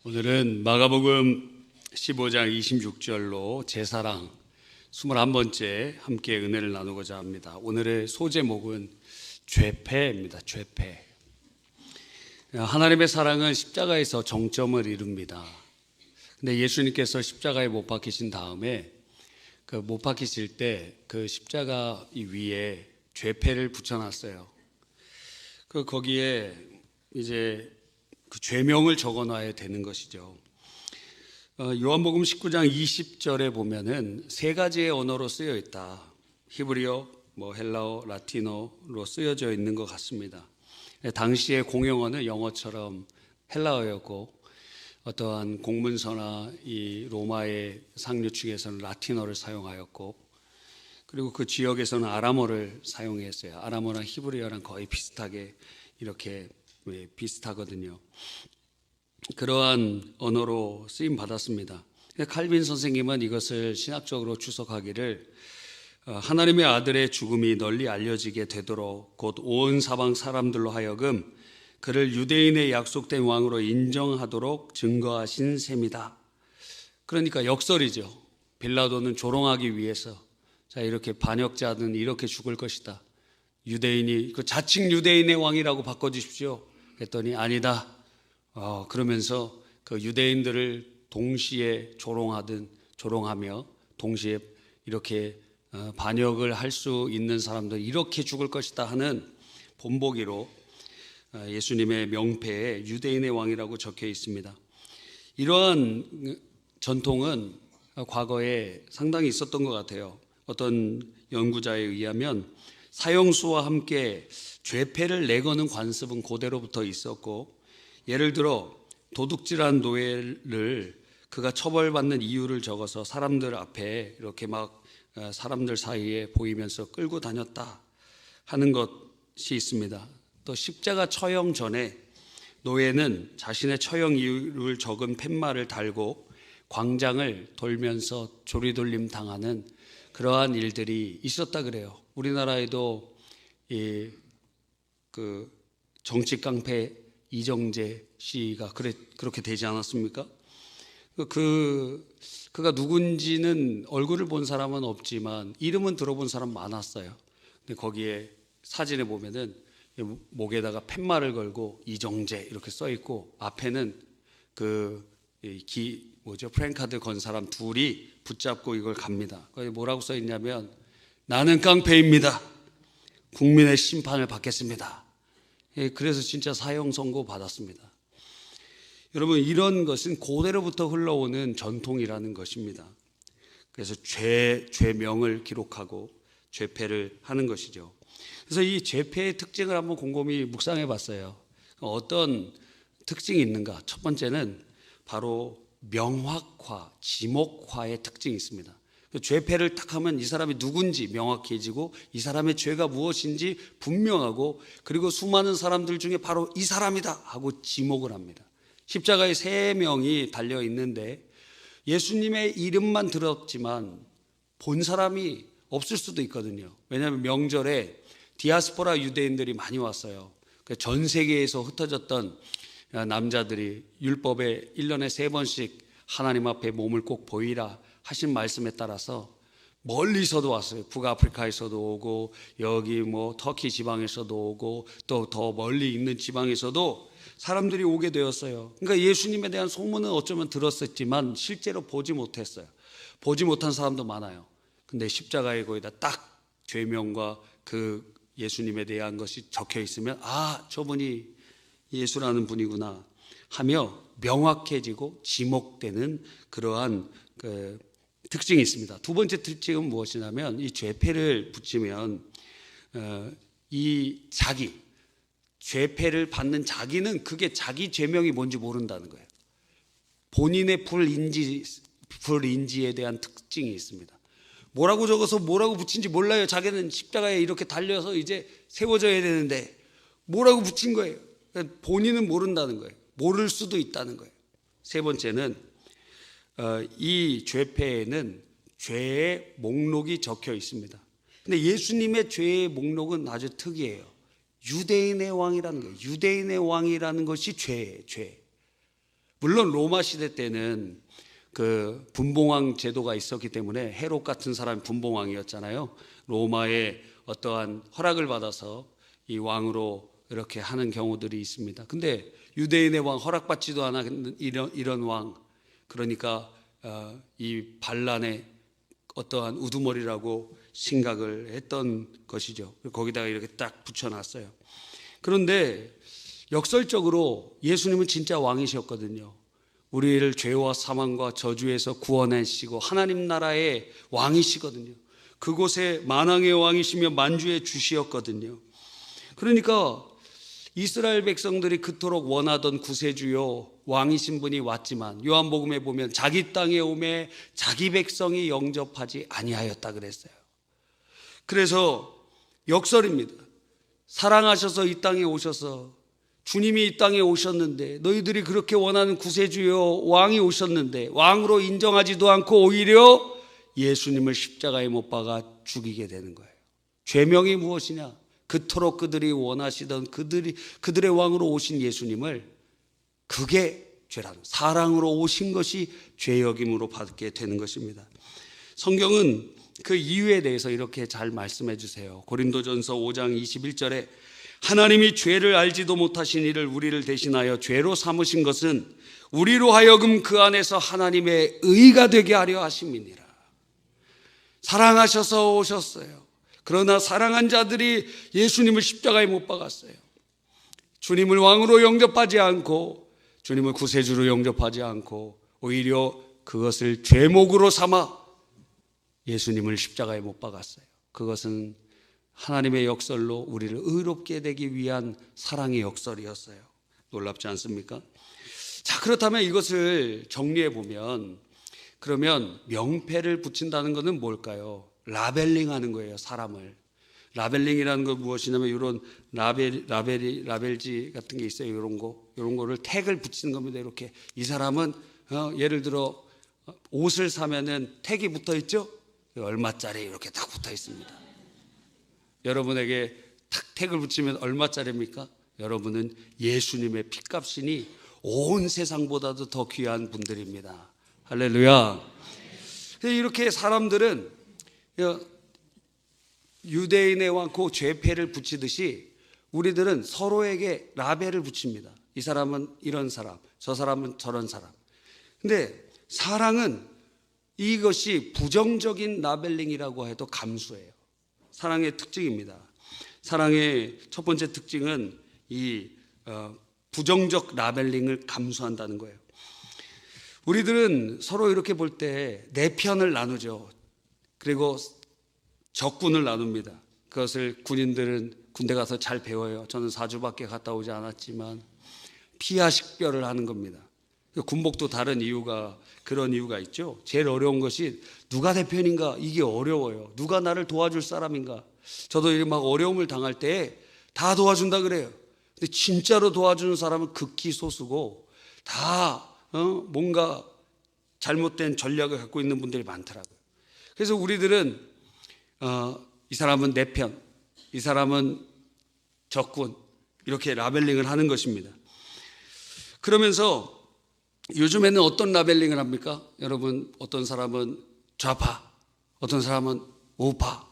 오늘은 마가복음 15장 26절로 제사랑 21번째 함께 은혜를 나누고자 합니다. 오늘의 소제목은 죄패입니다. 죄패. 하나님의 사랑은 십자가에서 정점을 이룹니다. 근데 예수님께서 십자가에 못 박히신 다음에 못 박히실 때 그 십자가 위에 죄패를 붙여놨어요. 거기에 이제 그 죄명을 적어놔야 되는 것이죠. 요한복음 19장 20절에 보면은 세 가지의 언어로 쓰여 있다. 히브리어, 헬라어, 라틴어로 쓰여져 있는 것 같습니다. 당시의 공용어는 영어처럼 헬라어였고, 어떠한 공문서나 이 로마의 상류층에서는 라틴어를 사용하였고, 그리고 그 지역에서는 아람어를 사용했어요. 아람어랑 히브리어랑 거의 비슷하게 이렇게 비슷하거든요. 그러한 언어로 쓰임 받았습니다. 칼빈 선생님은 이것을 신학적으로 추석하기를 하나님의 아들의 죽음이 널리 알려지게 되도록 곧 온 사방 사람들로 하여금 그를 유대인의 약속된 왕으로 인정하도록 증거하신 셈이다. 그러니까 역설이죠. 빌라도는 조롱하기 위해서 이렇게 반역자는 이렇게 죽을 것이다. 유대인이 자칭 유대인의 왕이라고 바꿔주십시오 했더니 아니다. 그러면서 그 유대인들을 동시에 조롱하며 동시에 이렇게 반역을 할 수 있는 사람들 이렇게 죽을 것이다 하는 본보기로 예수님의 명패에 유대인의 왕이라고 적혀 있습니다. 이러한 전통은 과거에 상당히 있었던 것 같아요. 어떤 연구자에 의하면 사형수와 함께 죄패를 내거는 관습은 고대로부터 있었고, 예를 들어 도둑질한 노예를 그가 처벌받는 이유를 적어서 사람들 앞에 이렇게 사람들 사이에 보이면서 끌고 다녔다 하는 것이 있습니다. 또 십자가 처형 전에 노예는 자신의 처형 이유를 적은 팻말을 달고 광장을 돌면서 조리돌림 당하는 그러한 일들이 있었다 그래요. 우리나라에도 그 정치 깡패 이정재 씨가 그렇게 되지 않았습니까? 그가 누군지는 얼굴을 본 사람은 없지만 이름은 들어본 사람 많았어요. 근데 거기에 사진에 보면은 목에다가 팻말을 걸고 이정재 이렇게 써 있고 앞에는 프랭카드 건 사람 둘이 붙잡고 이걸 갑니다. 거기 뭐라고 써 있냐면 나는 깡패입니다. 국민의 심판을 받겠습니다. 그래서 진짜 사형 선고 받았습니다. 여러분, 이런 것은 고대로부터 흘러오는 전통이라는 것입니다. 그래서 죄명을 기록하고 죄패를 하는 것이죠. 그래서 이 죄패의 특징을 한번 곰곰이 묵상해 봤어요. 어떤 특징이 있는가? 첫 번째는 바로 명확화, 지목화의 특징이 있습니다. 죄패를 딱 하면 이 사람이 누군지 명확해지고 이 사람의 죄가 무엇인지 분명하고, 그리고 수많은 사람들 중에 바로 이 사람이다 하고 지목을 합니다. 십자가에 3명이 달려 있는데 예수님의 이름만 들었지만 본 사람이 없을 수도 있거든요. 왜냐하면 명절에 디아스포라 유대인들이 많이 왔어요. 전 세계에서 흩어졌던 남자들이 율법에 1년에 3번씩 하나님 앞에 몸을 꼭 보이라 하신 말씀에 따라서 멀리서도 왔어요. 북아프리카에서도 오고, 여기 터키 지방에서도 오고, 또 더 멀리 있는 지방에서도 사람들이 오게 되었어요. 그러니까 예수님에 대한 소문은 어쩌면 들었었지만 실제로 보지 못했어요. 보지 못한 사람도 많아요. 근데 십자가에 거기다 딱 죄명과 그 예수님에 대한 것이 적혀 있으면 저분이 예수라는 분이구나 하며 명확해지고 지목되는 그러한 특징이 있습니다. 두 번째 특징은 무엇이냐면 이 죄패를 붙이면 죄패를 받는 자기는 그게 자기 죄명이 뭔지 모른다는 거예요. 본인의 불인지에 대한 특징이 있습니다. 뭐라고 적어서 뭐라고 붙인지 몰라요. 자기는 십자가에 이렇게 달려서 이제 세워져야 되는데 뭐라고 붙인 거예요. 본인은 모른다는 거예요. 모를 수도 있다는 거예요. 세 번째는 이 죄패에는 죄의 목록이 적혀 있습니다. 근데 예수님의 죄의 목록은 아주 특이해요. 유대인의 왕이라는 거예요. 유대인의 왕이라는 것이 죄예요. 죄. 물론 로마 시대 때는 그 분봉왕 제도가 있었기 때문에 헤롯 같은 사람이 분봉왕이었잖아요. 로마의 어떠한 허락을 받아서 이 왕으로 이렇게 하는 경우들이 있습니다. 근데 유대인의 왕, 허락받지도 않은 이런 왕, 그러니까 이 반란의 어떠한 우두머리라고 생각을 했던 것이죠. 거기다가 이렇게 딱 붙여놨어요. 그런데 역설적으로 예수님은 진짜 왕이셨거든요. 우리를 죄와 사망과 저주에서 구원하시고 하나님 나라의 왕이시거든요. 그곳에 만왕의 왕이시며 만주의 주시였거든요. 그러니까 이스라엘 백성들이 그토록 원하던 구세주요 왕이신 분이 왔지만 요한복음에 보면 자기 땅에 오매 자기 백성이 영접하지 아니하였다 그랬어요. 그래서 역설입니다. 사랑하셔서 이 땅에 오셔서 주님이 이 땅에 오셨는데, 너희들이 그렇게 원하는 구세주요 왕이 오셨는데 왕으로 인정하지도 않고 오히려 예수님을 십자가에 못 박아 죽이게 되는 거예요. 죄명이 무엇이냐? 그토록 그들이 원하시던 그들의 왕으로 오신 예수님을, 그게 죄라는, 사랑으로 오신 것이 죄역임으로 받게 되는 것입니다. 성경은 그 이유에 대해서 이렇게 잘 말씀해 주세요. 고린도전서 5장 21절에 하나님이 죄를 알지도 못하신 이를 우리를 대신하여 죄로 삼으신 것은 우리로 하여금 그 안에서 하나님의 의가 되게 하려 하심이니라. 사랑하셔서 오셨어요. 그러나 사랑한 자들이 예수님을 십자가에 못 박았어요. 주님을 왕으로 영접하지 않고, 주님을 구세주로 영접하지 않고 오히려 그것을 죄목으로 삼아 예수님을 십자가에 못 박았어요. 그것은 하나님의 역설로 우리를 의롭게 되기 위한 사랑의 역설이었어요. 놀랍지 않습니까? 자, 그렇다면 이것을 정리해 보면, 그러면 명패를 붙인다는 것은 뭘까요? 라벨링 하는 거예요, 사람을. 라벨링이라는 건 무엇이냐면 이런 라벨지 같은 게 있어요. 이런 거를 태그를 붙이는 겁니다. 이렇게 이 사람은 예를 들어 옷을 사면은 태그가 붙어 있죠? 얼마짜리 이렇게 딱 붙어 있습니다. 여러분에게 탁 태그를 붙이면 얼마짜리입니까? 여러분은 예수님의 핏값이니 온 세상보다도 더 귀한 분들입니다. 할렐루야. 이렇게 사람들은 유대인의 왕 그 죄패를 붙이듯이 우리들은 서로에게 라벨을 붙입니다. 이 사람은 이런 사람, 저 사람은 저런 사람. 근데 사랑은 이것이 부정적인 라벨링이라고 해도 감수해요. 사랑의 특징입니다. 사랑의 첫 번째 특징은 이 부정적 라벨링을 감수한다는 거예요. 우리들은 서로 이렇게 볼 때 내 편을 나누죠. 그리고 적군을 나눕니다. 그것을 군인들은 군대 가서 잘 배워요. 저는 4주밖에 갔다 오지 않았지만 피하식별을 하는 겁니다. 군복도 다른 이유가, 그런 이유가 있죠. 제일 어려운 것이 누가 내 편인가, 이게 어려워요. 누가 나를 도와줄 사람인가. 저도 이렇게 막 어려움을 당할 때 다 도와준다 그래요. 근데 진짜로 도와주는 사람은 극히 소수고 다 뭔가 잘못된 전략을 갖고 있는 분들이 많더라고요. 그래서 우리들은 이 사람은 내 편, 이 사람은 적군, 이렇게 라벨링을 하는 것입니다. 그러면서 요즘에는 어떤 라벨링을 합니까? 여러분, 어떤 사람은 좌파, 어떤 사람은 우파.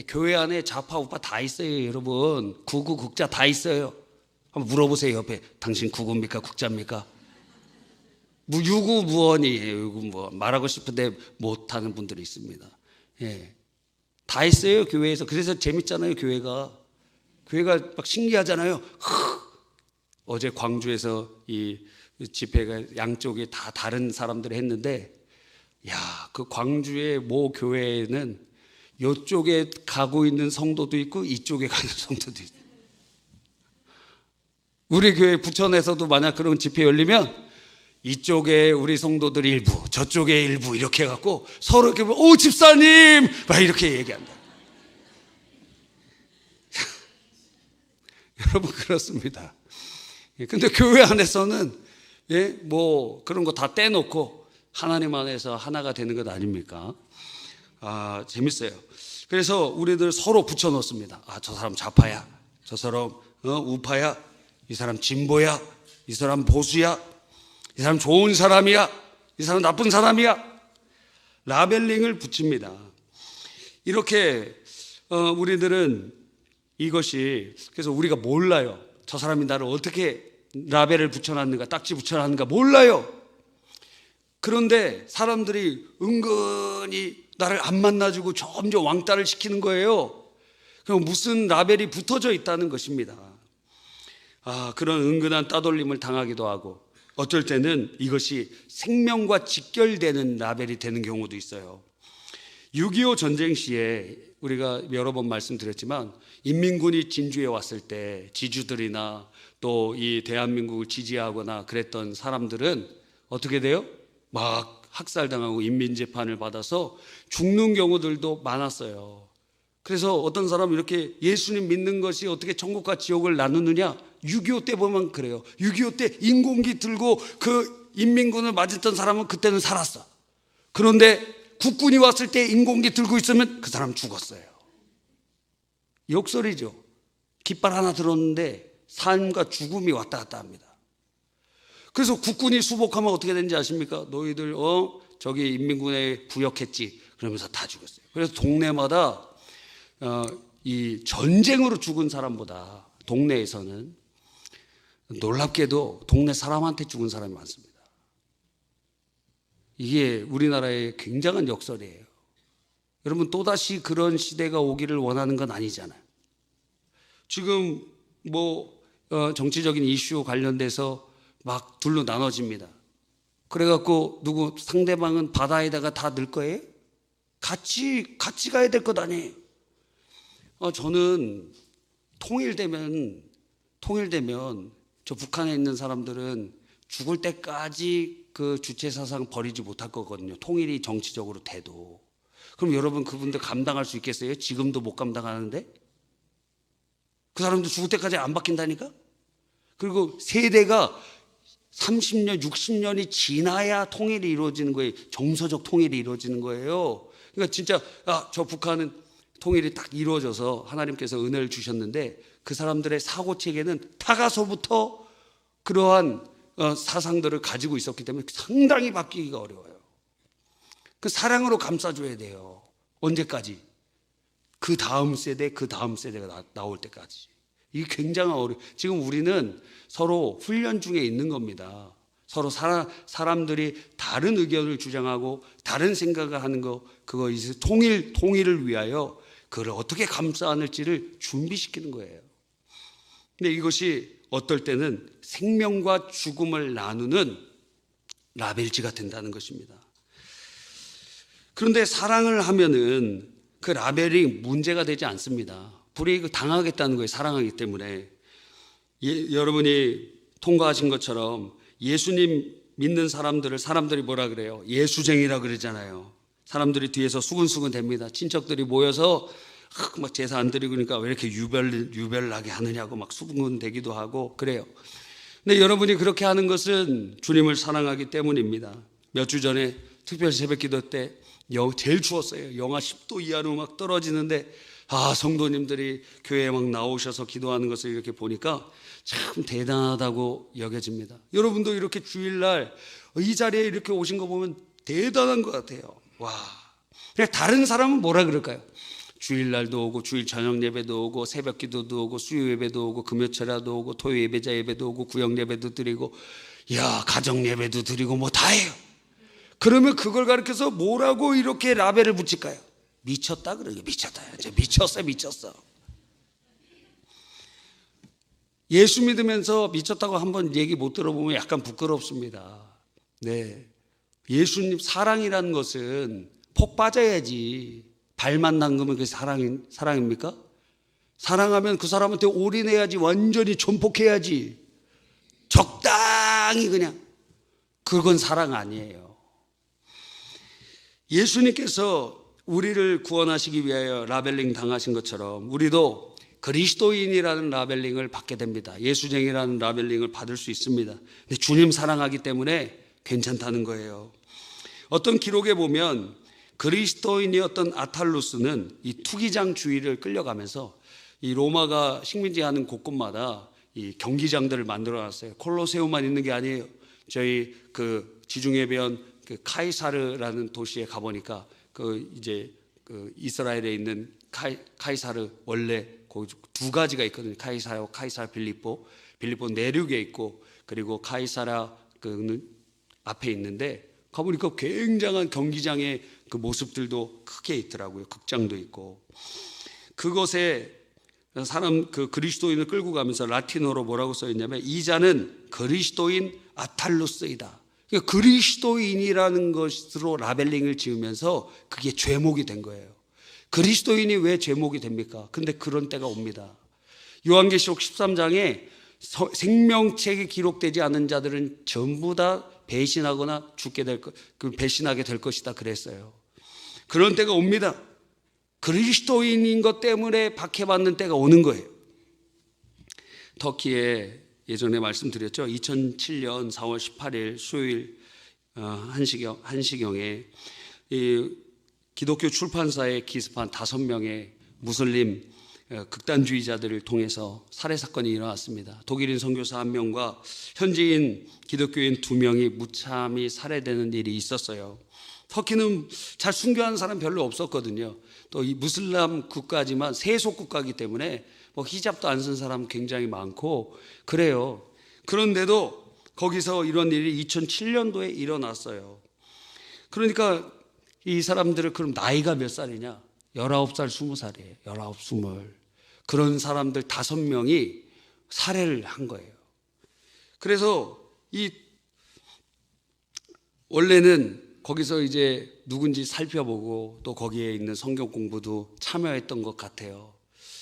교회 안에 좌파, 우파 다 있어요, 여러분. 구구, 국자 다 있어요. 한번 물어보세요, 옆에. 당신 구구입니까, 국자입니까? 유구무원이에요, 유구무원. 말하고 싶은데 못하는 분들이 있습니다. 예. 다 있어요, 교회에서. 그래서 재밌잖아요, 교회가. 교회가 막 신기하잖아요. 어제 광주에서 이 집회가 양쪽에 다 다른 사람들이 했는데, 야, 그 광주의 모 교회에는 이쪽에 가고 있는 성도도 있고 이쪽에 가는 성도도 있고. 우리 교회 부천에서도 만약 그런 집회 열리면 이쪽에 우리 성도들 일부, 저쪽에 일부 이렇게 해갖고 서로 이렇게 오 집사님 막 이렇게 얘기한다. 여러분, 그렇습니다. 근데 교회 안에서는 뭐 그런 거 다 떼놓고 하나님 안에서 하나가 되는 것 아닙니까? 재밌어요. 그래서 우리들 서로 붙여놓습니다. 저 사람 좌파야, 저 사람 우파야, 이 사람 진보야, 이 사람 보수야. 이 사람 좋은 사람이야, 이 사람 나쁜 사람이야, 라벨링을 붙입니다. 이렇게 우리들은 이것이, 그래서 우리가 몰라요. 저 사람이 나를 어떻게 라벨을 붙여놨는가, 딱지 붙여놨는가 몰라요. 그런데 사람들이 은근히 나를 안 만나주고 점점 왕따를 시키는 거예요. 그럼 무슨 라벨이 붙어져 있다는 것입니다. 그런 은근한 따돌림을 당하기도 하고, 어쩔 때는 이것이 생명과 직결되는 라벨이 되는 경우도 있어요. 6.25 전쟁 시에 우리가 여러 번 말씀드렸지만, 인민군이 진주에 왔을 때 지주들이나 또 이 대한민국을 지지하거나 그랬던 사람들은 어떻게 돼요? 막 학살당하고 인민재판을 받아서 죽는 경우들도 많았어요. 그래서 어떤 사람은 이렇게 예수님 믿는 것이 어떻게 천국과 지옥을 나누느냐, 6.25 때 보면 그래요. 6.25 때 인공기 들고 그 인민군을 맞았던 사람은 그때는 살았어. 그런데 국군이 왔을 때 인공기 들고 있으면 그 사람 죽었어요. 욕설이죠. 깃발 하나 들었는데 삶과 죽음이 왔다 갔다 합니다. 그래서 국군이 수복하면 어떻게 되는지 아십니까? 너희들 저기 인민군에 부역했지, 그러면서 다 죽었어요. 그래서 동네마다 이 전쟁으로 죽은 사람보다 동네에서는 놀랍게도 동네 사람한테 죽은 사람이 많습니다. 이게 우리나라의 굉장한 역설이에요. 여러분, 또다시 그런 시대가 오기를 원하는 건 아니잖아요. 지금 정치적인 이슈 관련돼서 막 둘로 나눠집니다. 그래갖고 누구 상대방은 바다에다가 다 넣을 거예요? 같이 가야 될 것 아니에요. 저는 통일되면 저 북한에 있는 사람들은 죽을 때까지 그 주체사상 버리지 못할 거거든요. 통일이 정치적으로 돼도. 그럼 여러분, 그분들 감당할 수 있겠어요? 지금도 못 감당하는데? 그 사람도 죽을 때까지 안 바뀐다니까? 그리고 세대가 30년, 60년이 지나야 통일이 이루어지는 거예요. 정서적 통일이 이루어지는 거예요. 그러니까 진짜 저 북한은 통일이 딱 이루어져서 하나님께서 은혜를 주셨는데, 그 사람들의 사고체계는 타가서부터 그러한 사상들을 가지고 있었기 때문에 상당히 바뀌기가 어려워요. 그 사랑으로 감싸줘야 돼요. 언제까지? 그 다음 세대가 나올 때까지. 이게 굉장히 어려워요. 지금 우리는 서로 훈련 중에 있는 겁니다. 서로 사람들이 다른 의견을 주장하고 다른 생각을 하는 거, 그거 이제 통일을 위하여 그걸 어떻게 감싸 안을지를 준비시키는 거예요. 근데 이것이 어떨 때는 생명과 죽음을 나누는 라벨지가 된다는 것입니다. 그런데 사랑을 하면은 그 라벨이 문제가 되지 않습니다. 불이익을 당하겠다는 거예요. 사랑하기 때문에. 여러분이 통과하신 것처럼 예수님 믿는 사람들이 뭐라 그래요? 예수쟁이라 그러잖아요. 사람들이 뒤에서 수근수근 됩니다. 친척들이 모여서 막 제사 안 드리고 그러니까 왜 이렇게 유별나게 하느냐고 막 수근되기도 하고 그래요. 근데 여러분이 그렇게 하는 것은 주님을 사랑하기 때문입니다. 몇 주 전에 특별 새벽기도 때 제일 추웠어요. 영하 10도 이하로 막 떨어지는데 성도님들이 교회에 막 나오셔서 기도하는 것을 이렇게 보니까 참 대단하다고 여겨집니다. 여러분도 이렇게 주일날 이 자리에 이렇게 오신 거 보면 대단한 것 같아요. 와. 다른 사람은 뭐라 그럴까요? 주일날도 오고 주일 저녁 예배도 오고 새벽 기도도 오고 수요 예배도 오고 금요철야도 오고 토요 예배자 예배도 오고 구역 예배도 드리고 가정 예배도 드리고 뭐 다 해요. 그러면 그걸 가르쳐서 뭐라고 이렇게 라벨을 붙일까요? 미쳤다 그러게. 미쳤다. 미쳤어. 예수 믿으면서 미쳤다고 한번 얘기 못 들어보면 약간 부끄럽습니다. 네. 예수님 사랑이라는 것은 폭 빠져야지. 발만 담그면 그게 사랑입니까? 사랑하면 그 사람한테 올인해야지. 완전히 전폭해야지. 적당히 그냥. 그건 사랑 아니에요. 예수님께서 우리를 구원하시기 위하여 라벨링 당하신 것처럼 우리도 그리스도인이라는 라벨링을 받게 됩니다. 예수쟁이라는 라벨링을 받을 수 있습니다. 근데 주님 사랑하기 때문에 괜찮다는 거예요. 어떤 기록에 보면 그리스도인이었던 아탈루스는 이 투기장 주위를 끌려가면서 이 로마가 식민지 하는 곳곳마다 이 경기장들을 만들어 놨어요. 콜로세움만 있는 게 아니에요. 저희 그 지중해변 그 카이사르라는 도시에 가보니까 그 이제 그 이스라엘에 있는 카이사르 원래 거기 두 가지가 있거든요. 카이사라 빌립보 내륙에 있고, 그리고 카이사라 그 앞에 있는데 가보니까 굉장한 경기장의 그 모습들도 크게 있더라고요. 극장도 있고. 그곳에 사람 그 그리스도인을 끌고 가면서 라틴어로 뭐라고 써 있냐면, 이 자는 그리스도인 아탈루스이다. 그러니까 그리스도인이라는 것으로 라벨링을 지으면서 그게 죄목이 된 거예요. 그리스도인이 왜 죄목이 됩니까? 근데 그런 때가 옵니다. 요한계시록 13장에 생명책에 기록되지 않은 자들은 전부 다 배신하거나 배신하게 될 것이다 그랬어요. 그런 때가 옵니다. 그리스도인인 것 때문에 박해받는 때가 오는 거예요. 터키에 예전에 말씀드렸죠. 2007년 4월 18일 수요일 1시경에 이 기독교 출판사에 기습한 5명의 무슬림 극단주의자들을 통해서 살해 사건이 일어났습니다. 독일인 선교사 1명과 현지인 기독교인 2명이 무참히 살해되는 일이 있었어요. 터키는 잘 순교하는 사람 별로 없었거든요. 또 이 무슬람 국가지만 세속 국가이기 때문에 뭐 히잡도 안 쓴 사람 굉장히 많고 그래요. 그런데도 거기서 이런 일이 2007년도에 일어났어요. 그러니까 이 사람들은 그럼 나이가 몇 살이냐? 19살, 20살이에요. 19, 20. 그런 사람들 5명이 살해를 한 거예요. 그래서 원래는 거기서 이제 누군지 살펴보고 또 거기에 있는 성경 공부도 참여했던 것 같아요.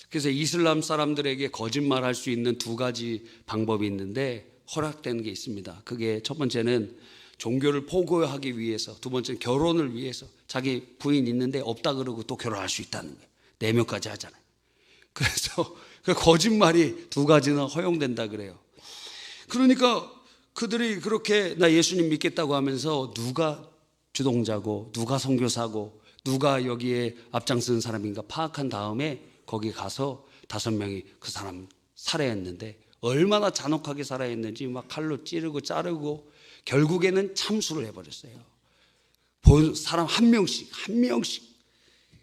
그래서 이슬람 사람들에게 거짓말할 수 있는 2가지 방법이 있는데 허락되는 게 있습니다. 그게 첫 번째는 종교를 포고하기 위해서, 두 번째는 결혼을 위해서. 자기 부인 있는데 없다 그러고 또 결혼할 수 있다는 거예요. 4명까지 하잖아요. 그래서 그 거짓말이 2가지나 허용된다 그래요. 그러니까 그들이 그렇게 나 예수님 믿겠다고 하면서 누가 주동자고 누가 선교사고 누가 여기에 앞장서는 사람인가 파악한 다음에 거기 가서 5명이 그 사람 살해했는데, 얼마나 잔혹하게 살해했는지 막 칼로 찌르고 자르고 결국에는 참수를 해버렸어요. 본 사람 한 명씩.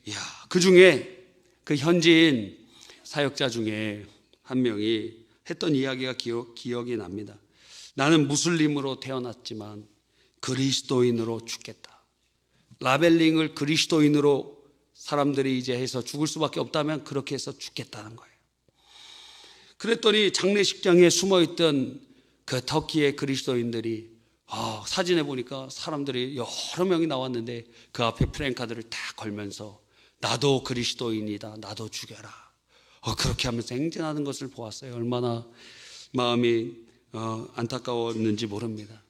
이야, 그 중에 그 현지인 사역자 중에 한 명이 했던 이야기가 기억이 납니다. 나는 무슬림으로 태어났지만 그리스도인으로 죽겠다. 라벨링을 그리스도인으로 사람들이 이제 해서 죽을 수밖에 없다면 그렇게 해서 죽겠다는 거예요. 그랬더니 장례식장에 숨어있던 그 터키의 그리스도인들이 사진에 보니까 사람들이 여러 명이 나왔는데 그 앞에 프랭카드를 다 걸면서 나도 그리스도인이다, 나도 죽여라, 그렇게 하면서 행진하는 것을 보았어요. 얼마나 마음이 안타까웠는지 모릅니다.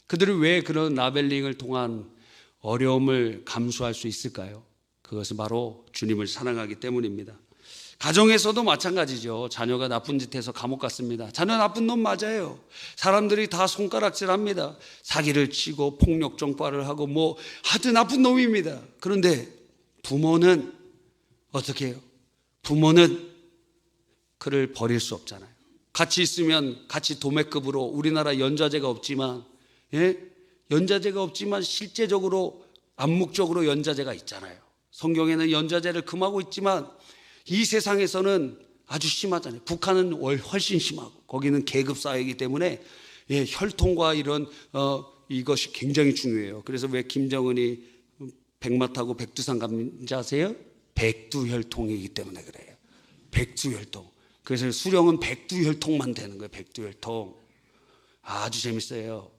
그들이 왜 그런 라벨링을 통한 어려움을 감수할 수 있을까요? 그것은 바로 주님을 사랑하기 때문입니다. 가정에서도 마찬가지죠. 자녀가 나쁜 짓 해서 감옥 갔습니다. 자녀 나쁜 놈 맞아요. 사람들이 다 손가락질합니다. 사기를 치고 폭력 정파를 하고 뭐 하여튼 나쁜 놈입니다. 그런데 부모는 어떻게 해요? 부모는 그를 버릴 수 없잖아요. 같이 있으면 같이 도매급으로, 우리나라 연좌제가 없지만 연좌제가 없지만 실제적으로 암묵적으로 연좌제가 있잖아요. 성경에는 연좌제를 금하고 있지만 이 세상에서는 아주 심하잖아요. 북한은 훨씬 심하고 거기는 계급 사회이기 때문에 혈통과 이런 이것이 굉장히 중요해요. 그래서 왜 김정은이 백마 타고 백두산 간지 아세요? 백두혈통이기 때문에 그래요. 백두혈통. 그래서 수령은 백두혈통만 되는 거예요. 백두혈통. 아주 재밌어요.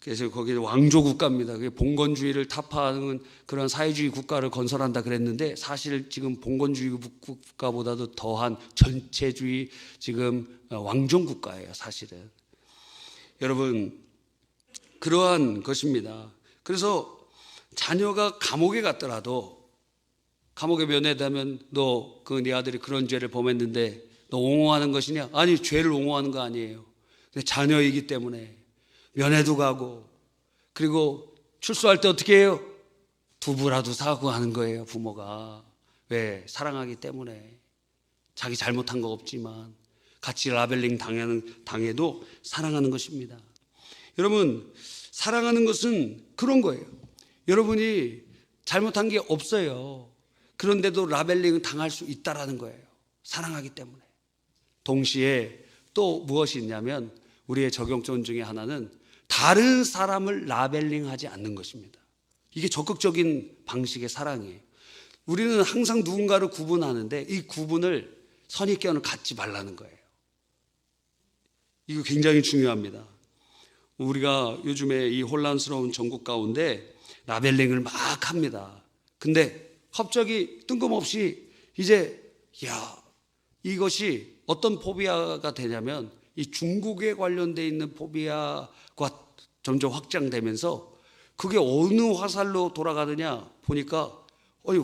그래서 거기는 왕조 국가입니다. 봉건주의를 타파하는 그런 사회주의 국가를 건설한다 그랬는데, 사실 지금 봉건주의 국가보다도 더한 전체주의 지금 왕정 국가예요, 사실은. 여러분, 그러한 것입니다. 그래서 자녀가 감옥에 갔더라도, 감옥에 면회되면 너 네 아들이 그런 죄를 범했는데 너 옹호하는 것이냐? 아니, 죄를 옹호하는 거 아니에요. 근데 자녀이기 때문에 면회도 가고, 그리고 출소할 때 어떻게 해요? 두부라도 사고 하는 거예요, 부모가. 왜? 사랑하기 때문에. 자기 잘못한 거 없지만 같이 라벨링 당해도 사랑하는 것입니다. 여러분, 사랑하는 것은 그런 거예요. 여러분이 잘못한 게 없어요. 그런데도 라벨링을 당할 수 있다라는 거예요. 사랑하기 때문에. 동시에 또 무엇이 있냐면 우리의 적용점 중에 하나는 다른 사람을 라벨링하지 않는 것입니다. 이게 적극적인 방식의 사랑이에요. 우리는 항상 누군가를 구분하는데 이 구분을 선입견을 갖지 말라는 거예요. 이거 굉장히 중요합니다. 우리가 요즘에 이 혼란스러운 전국 가운데 라벨링을 막 합니다. 근데 갑자기 뜬금없이 이제 이것이 어떤 포비아가 되냐면 이 중국에 관련되어 있는 포비아가 점점 확장되면서 그게 어느 화살로 돌아가느냐 보니까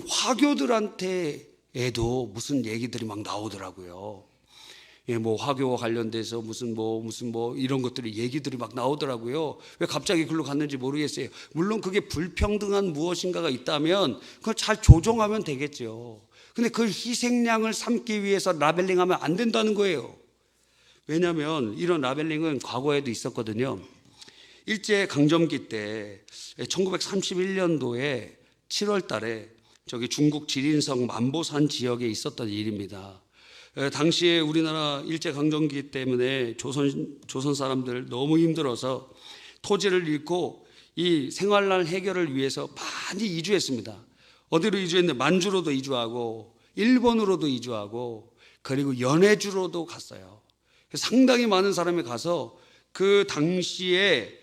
화교들한테에도 무슨 얘기들이 막 나오더라고요. 뭐 화교와 관련돼서 무슨 이런 것들이 얘기들이 막 나오더라고요. 왜 갑자기 글로 갔는지 모르겠어요. 물론 그게 불평등한 무엇인가가 있다면 그걸 잘 조정하면 되겠죠. 근데 그걸 희생양을 삼기 위해서 라벨링하면 안 된다는 거예요. 왜냐하면 이런 라벨링은 과거에도 있었거든요. 일제강점기 때 1931년도에 7월 달에 저기 중국 지린성 만보산 지역에 있었던 일입니다. 당시에 우리나라 일제강점기 때문에 조선 사람들 너무 힘들어서 토지를 잃고 이 생활난 해결을 위해서 많이 이주했습니다. 어디로 이주했는데 만주로도 이주하고 일본으로도 이주하고 그리고 연해주로도 갔어요. 상당히 많은 사람이 가서 그 당시에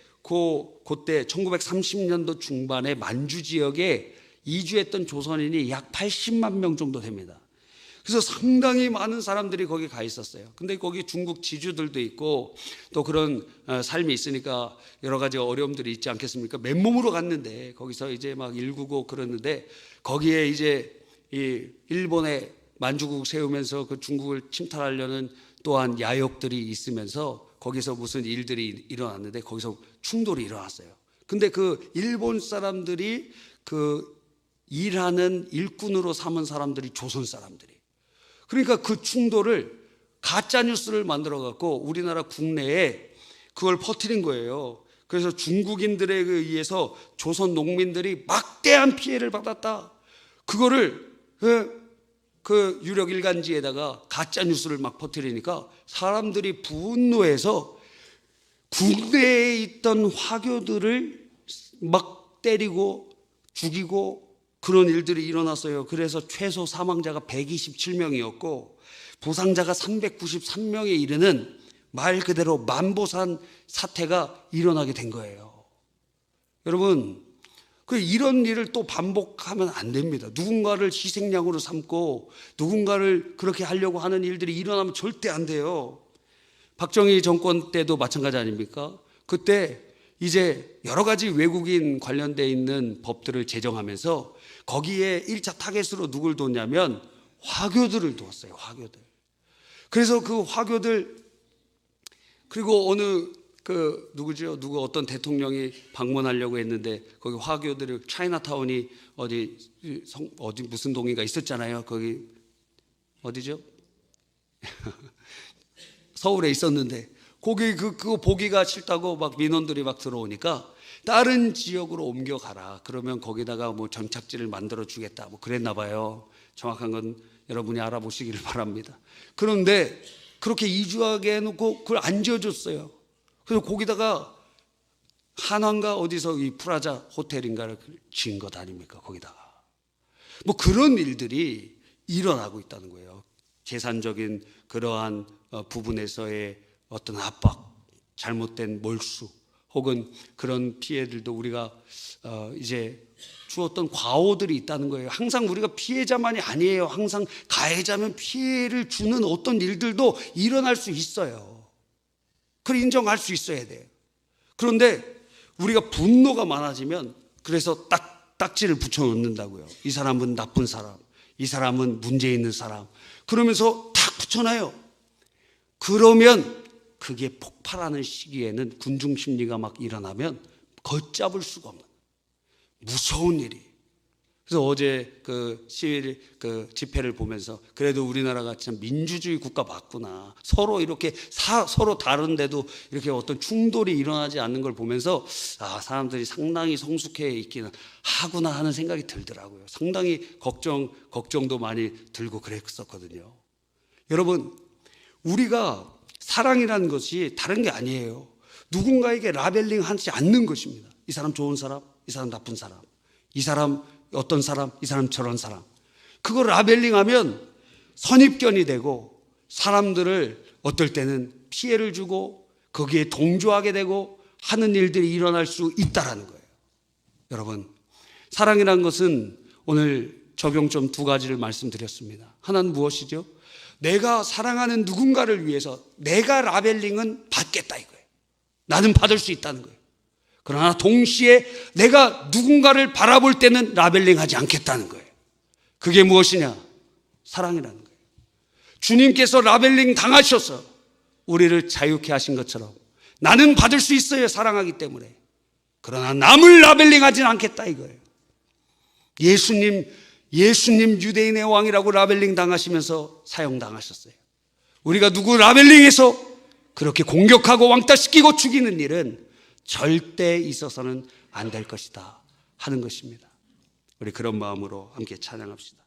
그때 1930년도 중반에 만주 지역에 이주했던 조선인이 약 80만 명 정도 됩니다. 그래서 상당히 많은 사람들이 거기 가 있었어요. 근데 거기 중국 지주들도 있고 또 그런 삶이 있으니까 여러 가지 어려움들이 있지 않겠습니까? 맨몸으로 갔는데 거기서 이제 막 일구고 그러는데 거기에 이제 이 일본의 만주국 세우면서 그 중국을 침탈하려는 또한 야욕들이 있으면서 거기서 무슨 일들이 일어났는데 거기서 충돌이 일어났어요. 근데 그 일본 사람들이 그 일하는 일꾼으로 삼은 사람들이 조선 사람들이. 그러니까 그 충돌을 가짜 뉴스를 만들어 갖고 우리나라 국내에 그걸 퍼뜨린 거예요. 그래서 중국인들에 의해서 조선 농민들이 막대한 피해를 받았다. 그거를 그 유력 일간지에다가 가짜 뉴스를 막 퍼뜨리니까 사람들이 분노해서 국내에 있던 화교들을 막 때리고 죽이고 그런 일들이 일어났어요. 그래서 최소 사망자가 127명이었고 부상자가 393명에 이르는 말 그대로 만보산 사태가 일어나게 된 거예요. 여러분, 이런 일을 또 반복하면 안 됩니다. 누군가를 희생양으로 삼고 누군가를 그렇게 하려고 하는 일들이 일어나면 절대 안 돼요. 박정희 정권 때도 마찬가지 아닙니까? 그때 이제 여러 가지 외국인 관련되어 있는 법들을 제정하면서 거기에 1차 타겟으로 누굴 뒀냐면 화교들을 두었어요. 화교들. 그래서 그 화교들 그리고 어느 누구 어떤 대통령이 방문하려고 했는데 거기 화교들을 차이나타운이 어디 무슨 동인가 있었잖아요. 거기 어디죠? 서울에 있었는데 거기 그거 보기가 싫다고 막 민원들이 막 들어오니까 다른 지역으로 옮겨가라. 그러면 거기다가 뭐 정착지를 만들어 주겠다. 뭐 그랬나 봐요. 정확한 건 여러분이 알아보시기를 바랍니다. 그런데 그렇게 이주하게 해놓고 그걸 안 지어줬어요. 그래서 거기다가 한화인가 어디서 이 프라자 호텔인가를 지은 것 아닙니까? 거기다가 뭐 그런 일들이 일어나고 있다는 거예요. 재산적인 그러한 부분에서의 어떤 압박, 잘못된 몰수 혹은 그런 피해들도 우리가 이제 주었던 과오들이 있다는 거예요. 항상 우리가 피해자만이 아니에요. 항상 가해자면 피해를 주는 어떤 일들도 일어날 수 있어요. 그걸 인정할 수 있어야 돼요. 그런데 우리가 분노가 많아지면 그래서 딱지를 붙여 놓는다고요. 이 사람은 나쁜 사람, 이 사람은 문제 있는 사람 그러면서 탁 붙여놔요. 그러면 그게 폭발하는 시기에는 군중 심리가 막 일어나면 걷잡을 수가 없는 무서운 일이. 그래서 어제 집회를 보면서 그래도 우리나라가 참 민주주의 국가 맞구나. 서로 이렇게 서로 다른데도 이렇게 어떤 충돌이 일어나지 않는 걸 보면서 사람들이 상당히 성숙해 있기는 하구나 하는 생각이 들더라고요. 상당히 걱정도 많이 들고 그랬었거든요. 여러분, 우리가 사랑이라는 것이 다른 게 아니에요. 누군가에게 라벨링 하지 않는 것입니다. 이 사람 좋은 사람, 이 사람 나쁜 사람, 이 사람 어떤 사람, 이 사람 저런 사람. 그거 라벨링하면 선입견이 되고 사람들을 어떨 때는 피해를 주고 거기에 동조하게 되고 하는 일들이 일어날 수 있다라는 거예요. 여러분, 사랑이라는 것은 오늘 적용점 2가지를 말씀드렸습니다. 하나는 무엇이죠? 내가 사랑하는 누군가를 위해서 내가 라벨링은 받겠다 이거예요. 나는 받을 수 있다는 거예요. 그러나 동시에 내가 누군가를 바라볼 때는 라벨링하지 않겠다는 거예요. 그게 무엇이냐? 사랑이라는 거예요. 주님께서 라벨링 당하셔서 우리를 자유케 하신 것처럼 나는 받을 수 있어요. 사랑하기 때문에. 그러나 남을 라벨링하지는 않겠다 이거예요. 예수님 유대인의 왕이라고 라벨링 당하시면서 사형당하셨어요. 우리가 누구 라벨링해서 그렇게 공격하고 왕따시키고 죽이는 일은 절대 있어서는 안 될 것이다 하는 것입니다. 우리 그런 마음으로 함께 찬양합시다.